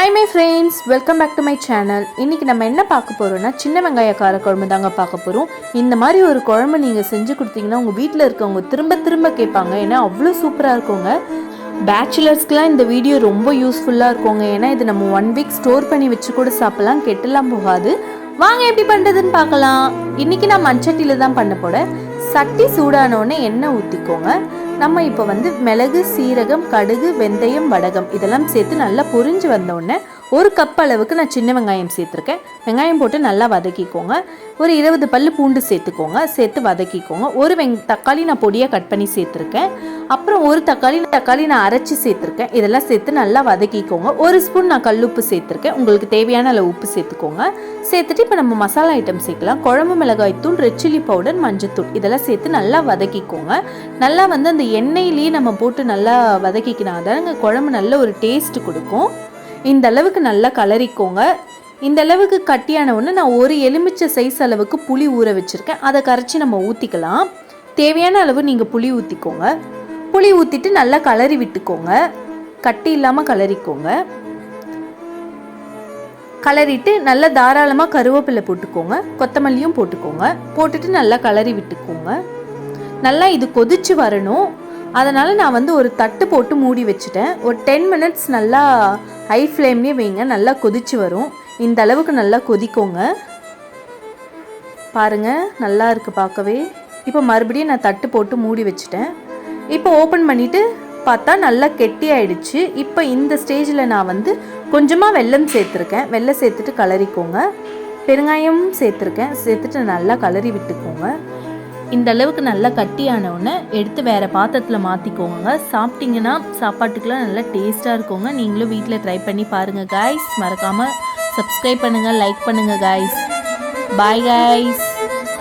Hi my friends, welcome back to my channel. இன்னைக்கு நம்ம என்ன பார்க்க போறோம்னா சின்ன வெங்காய கார குழம்பு தாங்க பார்க்க போறோம். இந்த மாதிரி ஒரு குழம்பு நீங்க செஞ்சு கொடுத்தீங்கன்னா உங்க வீட்ல இருக்கவங்க திரும்ப திரும்ப கேட்பாங்க. ஏன்னா அவ்வளோ சூப்பரா இருக்குங்க. பேச்சுலர்ஸ்க்குலாம் இந்த வீடியோ ரொம்ப யூஸ்ஃபுல்லா இருக்குங்க. ஏன்னா இது நம்ம 1 வீக் ஸ்டோர் பண்ணி வச்சு கூட சாப்பிடலாம், கெட்டலாம் போகாது. வாங்க எப்படி பண்ணுறதுன்னு பார்க்கலாம். இன்னைக்கு நான் மண்சட்டியில் தான் பண்ண போறேன். சட்டி சூடானோடனே எண்ணெய் ஊற்றிக்கோங்க. நம்ம இப்போ வந்து மிளகு, சீரகம், கடுகு, வெந்தயம், வடகம் இதெல்லாம் சேர்த்து நல்லா பொரிஞ்சு வந்தோடனே 1 கப் அளவுக்கு நான் சின்ன வெங்காயம் சேர்த்துருக்கேன். வெங்காயம் போட்டு நல்லா வதக்கிக்கோங்க. ஒரு 20 பல்லு பூண்டு சேர்த்துக்கோங்க. சேர்த்து வதக்கிக்கோங்க. ஒரு தக்காளி நான் பொடியாக கட் பண்ணி சேர்த்துருக்கேன். அப்புறம் ஒரு தக்காளி நான் அரைச்சி சேர்த்துருக்கேன். இதெல்லாம் சேர்த்து நல்லா வதக்கிக்கோங்க. 1 ஸ்பூன் நான் கல்லுப்பு சேர்த்துருக்கேன். உங்களுக்கு தேவையான அளவு உப்பு சேர்த்துக்கோங்க. சேர்த்துட்டு இப்போ நம்ம மசாலா ஐட்டம் சேர்க்கலாம். குழம்பு மிளகாய் தூள், ரெட் சில்லி பவுடர், மஞ்சத்தூள் இதெல்லாம் சேர்த்து நல்லா வதக்கிக்கோங்க. நல்லா வந்து அந்த எண்ணெயிலேயே நம்ம போட்டு நல்லா வதக்கிக்கினா தாங்க குழம்பு நல்ல ஒரு டேஸ்ட் கொடுக்கும். இந்த அளவுக்கு நல்லா கலரிக்கோங்க. இந்த அளவுக்கு கட்டியான ஒன்று நான் ஒரு எலுமிச்சை சைஸ் அளவுக்கு புளி ஊற வச்சுருக்கேன். அதை கரைச்சி நம்ம ஊற்றிக்கலாம். தேவையான அளவு நீங்கள் புளி ஊற்றிக்கோங்க. புளி ஊற்றிட்டு நல்லா கலரி விட்டுக்கோங்க. கட்டி இல்லாமல் கலரிக்கோங்க. கலரிட்டு நல்லா தாராளமாக கருவேப்பிலை போட்டுக்கோங்க. கொத்தமல்லியும் போட்டுக்கோங்க. போட்டுட்டு நல்லா கலரி விட்டுக்கோங்க. நல்லா இது கொதிச்சு வரணும். அதனால் நான் வந்து ஒரு தட்டு போட்டு மூடி வச்சுட்டேன். ஒரு 10 மினிட்ஸ் நல்லா ஹை ஃப்ளேம்லேயே வைங்க. நல்லா கொதிச்சு வரும். இந்த அளவுக்கு நல்லா கொதிக்கோங்க. பாருங்கள், நல்லா இருக்குது பார்க்கவே. இப்போ மறுபடியும் நான் தட்டு போட்டு மூடி வச்சுட்டேன். இப்போ ஓப்பன் பண்ணிவிட்டு பார்த்தா நல்லா கெட்டி ஆயிடுச்சு. இப்போ இந்த ஸ்டேஜில் நான் வந்து கொஞ்சமாக வெல்லம் சேர்த்துருக்கேன். வெல்லம் சேர்த்துட்டு கலரிக்கோங்க. பெருங்காயம் சேர்த்துருக்கேன். சேர்த்துட்டு நல்லா கலரி விட்டுக்கோங்க. இந்த அளவுக்கு நல்லா கட்டியானவுடனே எடுத்து வேறு பாத்திரத்தில் மாற்றிக்கோங்க. சாப்பிட்டிங்கன்னா சாப்பாட்டுக்கெலாம் நல்லா டேஸ்ட்டாக இருக்குங்க. நீங்களும் வீட்டில் ட்ரை பண்ணி பாருங்கள் காய்ஸ். மறக்காமல் சப்ஸ்கிரைப் பண்ணுங்கள், லைக் பண்ணுங்கள் காய்ஸ். Bye guys.